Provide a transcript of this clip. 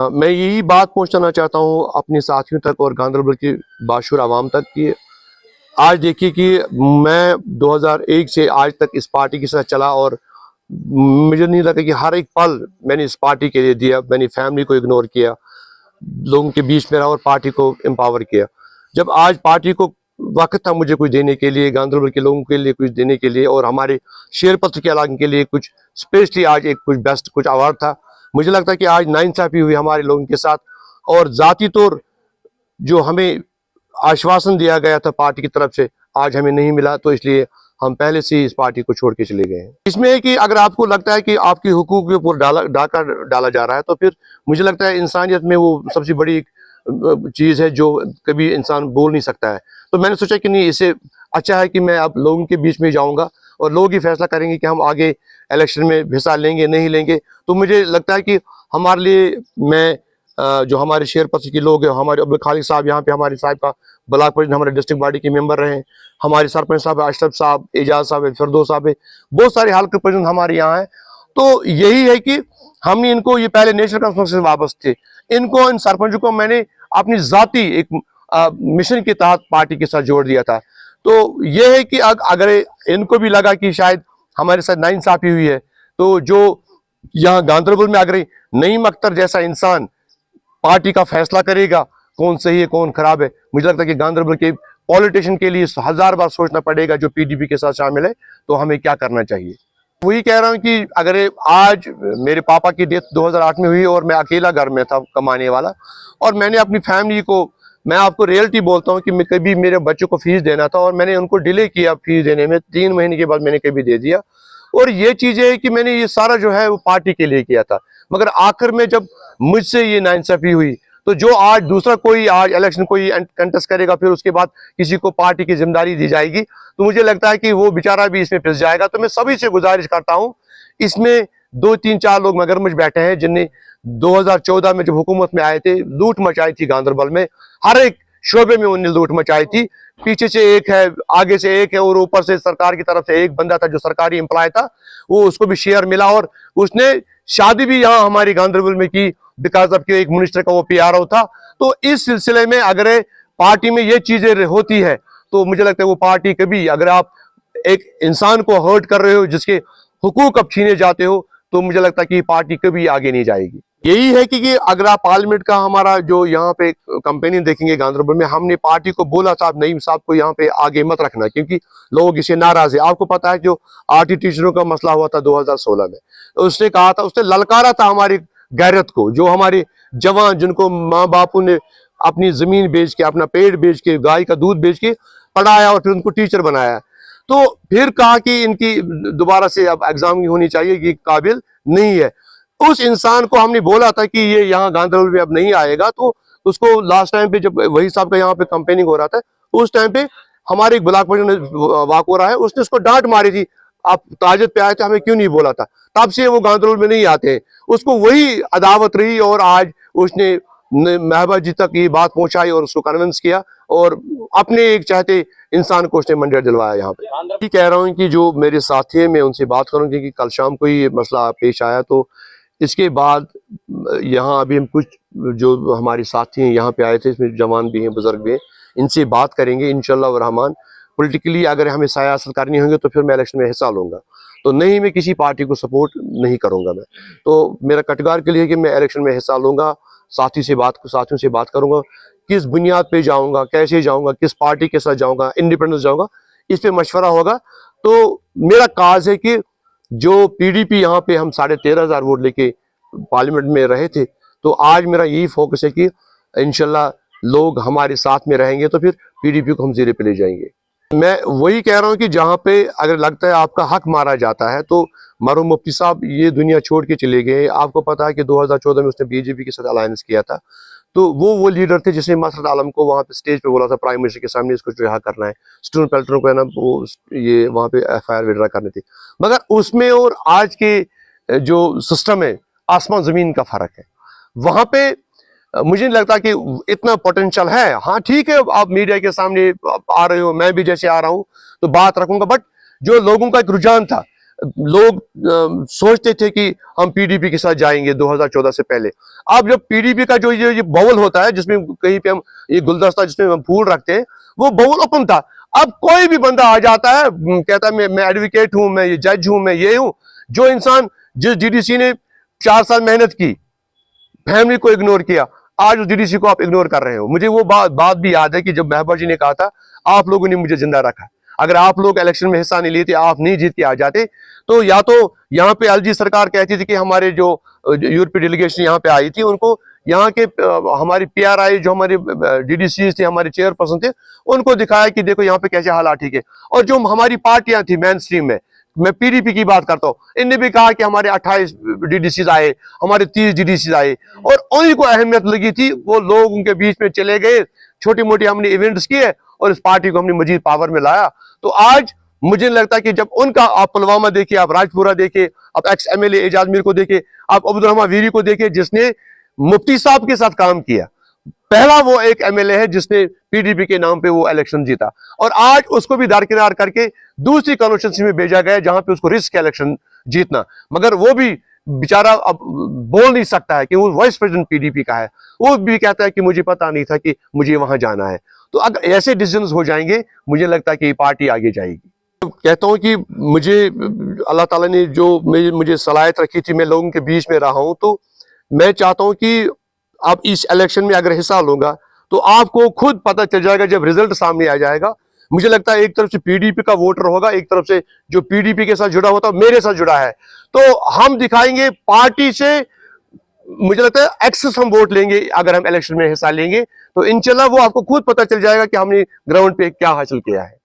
मैं यही बात पहुंचाना चाहता हूं अपने साथियों तक और गांधरबल की बाशूर आवाम तक कि आज देखिए कि मैं 2001 से आज तक इस पार्टी के साथ चला और मुझे नहीं लगा कि हर एक पल मैंने इस पार्टी के लिए दिया। मैंने फैमिली को इग्नोर किया, लोगों के बीच में रहा और पार्टी को एम्पावर किया। जब आज पार्टी को वक्त था मुझे कुछ देने के लिए, गांधरबल के लोगों के लिए कुछ देने के लिए और हमारे शेरपत्र के इलाके के लिए कुछ स्पेशली आज एक कुछ बेस्ट कुछ अवार्ड था, मुझे लगता है कि आज नाइंसाफी हुई हमारे लोगों के साथ। और जाती तौर जो हमें आश्वासन दिया गया था पार्टी की तरफ से आज हमें नहीं मिला, तो इसलिए हम पहले से ही इस पार्टी को छोड़ के चले गए हैं। इसमें है कि अगर आपको लगता है कि आपकी हुकूक के ऊपर डाका डाला जा रहा है, तो फिर मुझे लगता है इंसानियत में वो सबसे बड़ी चीज़ है जो कभी इंसान बोल नहीं सकता है। तो मैंने सोचा कि नहीं, इससे अच्छा है कि मैं अब लोगों के बीच में जाऊंगा और लोग ही फैसला करेंगे कि हम आगे इलेक्शन में हिस्सा लेंगे नहीं लेंगे। तो मुझे लगता है कि हमारे लिए मैं जो हमारे शेरपत्र के लोग हैं, हमारे अब्दुल खालिक साहब यहाँ पे हमारे साहब का ब्लॉक प्रेसिडेंट हमारे डिस्ट्रिक्ट बॉडी के मेंबर रहे हैं, हमारे सरपंच साहब अशरफ साहब, एजाज साहब, फिरदौस साहब है, बहुत सारे हल्के प्रेसिडेंट हमारे यहाँ हैं। तो यही है कि हमने इनको, ये पहले नेशनल कॉन्फ्रेंस से वाबस्त थे, इनको इन सरपंचों को मैंने अपनी जाती एक मिशन के तहत पार्टी के साथ जोड़ दिया था। तो यह है कि अगर इनको भी लगा कि शायद हमारे साथ नाइंसाफी हुई है, तो जो यहाँ गांधरबल में अगर नईम अख्तर जैसा इंसान पार्टी का फैसला करेगा कौन सही है कौन खराब है, मुझे लगता है कि गांधरबल के पॉलिटिशियन के लिए 1000 बार सोचना पड़ेगा जो पीडीपी के साथ शामिल है, तो हमें क्या करना चाहिए। वही कह रहा हूँ कि अगर आज मेरे पापा की डेथ 2008 में हुई और मैं अकेला घर में था कमाने वाला, और मैंने अपनी फैमिली को, मैं आपको रियलिटी बोलता हूँ कि मैं कभी मेरे बच्चों को फीस देना था और मैंने उनको डिले किया फीस देने में, 3 महीने के बाद मैंने कभी दे दिया। और ये चीज़ है कि मैंने ये सारा जो है वो पार्टी के लिए किया था, मगर आखिर में जब मुझसे ये नाइंसाफी हुई, तो जो आज दूसरा कोई आज इलेक्शन कोई कंटेस्ट करेगा, फिर उसके बाद किसी को पार्टी की जिम्मेदारी दी जाएगी, तो मुझे लगता है कि वो बेचारा भी इसमें फंस जाएगा। तो मैं सभी से गुजारिश करता हूँ, इसमें 2-3-4 लोग मगरमच्छ बैठे हैं जिनने 2014 में जब हुकूमत में आए थे लूट मचाई थी गांधरबल में, हर एक शोबे में उन्हें लूट मचाई थी। पीछे से एक है, आगे से एक है और ऊपर से सरकार की तरफ से एक बंदा था जो सरकारी एम्प्लॉय था, वो उसको भी शेयर मिला और उसने शादी भी यहाँ हमारी गांधरबल में की बिकॉज ऑफ एक मिनिस्टर का वो पीआरओ था। तो इस सिलसिले में अगर पार्टी में ये चीजें होती है तो मुझे लगता है वो पार्टी कभी, अगर आप एक इंसान को हर्ट कर रहे हो, जिसके हुकूक अब छीने जाते हो, तो मुझे लगता है कि पार्टी कभी आगे नहीं जाएगी। यही है कि अगर आप पार्लियामेंट का हमारा जो यहाँ पे कंपेनियन देखेंगे गांधरबल में, हमने पार्टी को बोला साहब नईम साहब को यहाँ पे आगे मत रखना क्योंकि लोग इसे नाराज है। आपको पता है जो आरटी टीचरों का मसला हुआ था 2016 में, तो उसने कहा था, उसने ललकारा था हमारी गैरत को, जो हमारे जवान जिनको माँ बापू ने अपनी जमीन बेच के, अपना पेड़ बेच के, गाय का दूध बेच के पढ़ाया और फिर उनको टीचर बनाया, तो फिर कहा कि इनकी दोबारा से अब एग्जाम होनी चाहिए, ये काबिल नहीं है। उस इंसान को हमने बोला था कि ये यहाँ गांधरबल में अब नहीं आएगा, तो उसको लास्ट टाइम पे जब वही साहब का यहाँ पे कंपेनिंग हो रहा था, उस टाइम पे हमारे एक ब्लॉक प्रेसिडेंट वाक हो रहा है, उसने उसको डांट मारी थी, आप ताजत पे आए थे, हमें क्यों नहीं बोला था। तब से वो गांधरबल में नहीं आते हैं, उसको वही अदावत रही और आज उसने महबा जी तक ये बात पहुंचाई और उसको कन्विंस किया और अपने एक चाहते इंसान को उसने मंदिर दिलवाया। यहाँ पे कह रहा हूँ कि जो मेरे साथी हैं मैं उनसे बात करूँ कि कल शाम को ये मसला पेश आया, तो इसके बाद यहाँ अभी हम कुछ जो हमारे साथी हैं यहाँ पे आए थे, इसमें जवान भी हैं बुजुर्ग भी हैं, इनसे बात करेंगे इंशाअल्लाह रहमान। पॉलिटिकली अगर हमें सियासत करनी होगी तो फिर मैं इलेक्शन में हिस्सा लूंगा, तो नहीं मैं किसी पार्टी को सपोर्ट नहीं करूंगा। मैं तो मेरा कटगार के लिए कि मैं इलेक्शन में हिस्सा लूंगा, साथियों से बात करूंगा, किस बुनियाद पे जाऊंगा, कैसे जाऊंगा, किस पार्टी के साथ जाऊंगा, इंडिपेंडेंस जाऊंगा, इस पे मशवरा होगा। तो मेरा काज है कि जो पीडीपी यहाँ पे हम 13,500 वोट लेके पार्लियामेंट में रहे थे, तो आज मेरा यही फोकस है कि इंशाल्लाह लोग हमारे साथ में रहेंगे तो फिर पीडीपी को हम जीरे पे ले जाएंगे। मैं वही कह रहा हूँ कि जहाँ पे अगर लगता है आपका हक मारा जाता है, तो मरहूम मुफ्ती साहब ये दुनिया छोड़ के चले गए। आपको पता है कि 2014 में उसने बीजेपी के साथ अलायंस किया था, तो वो लीडर थे जिसने मसरत आलम को वहाँ पे स्टेज पे बोला था प्राइम मिनिस्टर के सामने इसको रिहा करना है, स्टून पेल्टरों को है ना वो ये वहाँ पे एफआईआर विड्रा करनी थी। मगर उसमें और आज के जो सिस्टम है आसमान जमीन का फर्क है। वहाँ पे मुझे नहीं लगता कि इतना पोटेंशियल है। हाँ ठीक है, आप मीडिया के सामने आ रहे हो, मैं भी जैसे आ रहा हूँ तो बात रखूंगा, बट जो लोगों का एक रुझान था लोग सोचते थे कि हम पीडीपी के साथ जाएंगे 2014 से पहले। अब जब पीडीपी का जो ये बाउल होता है जिसमें कहीं पे हम ये गुलदस्ता जिसमें हम फूल रखते हैं, वो बाउल ओपन था। अब कोई भी बंदा आ जाता है, कहता है मैं एडवोकेट हूं, मैं ये जज हूं, मैं ये हूं। जो इंसान जिस डीडीसी ने 4 साल मेहनत की, फैमिली को इग्नोर किया, आज उस डीडीसी को आप इग्नोर कर रहे हो। मुझे वो बात भी याद है कि जब महबूबा जी ने कहा था आप लोगों ने मुझे जिंदा रखा, अगर आप लोग इलेक्शन में हिस्सा नहीं लेते, आप नहीं जीत के आ जाते, तो या तो यहाँ पे एलजी सरकार कहती थी कि हमारे जो यूरोपीय डेलीगेशन यहाँ पे आई थी, उनको यहाँ के हमारी पीआरआई जो हमारे डीडीसी थे, हमारे चेयरपर्सन थे, उनको दिखाया कि देखो यहाँ पे कैसे हालात ठीक है। और जो हमारी पार्टियां थी मेन स्ट्रीम में, मैं पीडीपी की बात करता हूं, इनने भी कहा कि हमारे 28 डीडीसी आए, हमारे 30 डीडीसी आए, और उन्हीं को अहमियत लगी थी। वो लोग उनके बीच में चले गए, छोटी मोटी हमने इवेंट्स किए और इस पार्टी को हमने मजीद पावर में लाया। तो आज मुझे लगता है कि जब उनका, आप पुलवामा देखिए, आप राजपुरा देखिए, आप एक्स एमएलए एजाज मीर को देखिए, आप अब्दुल वीरी को देखिए, जिसने मुफ्ती साहब के साथ काम किया, पहला वो एक एमएलए है जिसने पीडीपी के नाम पे वो इलेक्शन जीता, और आज उसको भी दरकिनार करके दूसरी कॉन्स्टिट्यूंसी में भेजा गया जहां पे उसको रिस्क इलेक्शन जीतना। मगर वो भी बेचारा अब बोल नहीं सकता है कि वो वाइस प्रेसिडेंट पीडीपी का है। वो भी कहता है कि मुझे पता नहीं था कि मुझे वहां जाना है। तो अगर ऐसे डिसीजंस हो जाएंगे, मुझे लगता है कि ये पार्टी आगे जाएगी। तो कहता हूं कि मुझे अल्लाह ताला ने जो मुझे सलाहियत रखी थी, मैं लोगों के बीच में रहा हूं, तो मैं चाहता हूं कि आप इस इलेक्शन में अगर हिस्सा लूंगा तो आपको खुद पता चल जाएगा जब रिजल्ट सामने आ जाएगा। मुझे लगता है एक तरफ से पीडीपी का वोटर होगा, एक तरफ से जो पीडीपी के साथ जुड़ा होता मेरे साथ जुड़ा है, तो हम दिखाएंगे पार्टी से। मुझे लगता है एक्सेस हम वोट लेंगे अगर हम इलेक्शन में हिस्सा लेंगे, तो इंशाल्लाह वो आपको खुद पता चल जाएगा कि हमने ग्राउंड पे क्या हासिल किया है।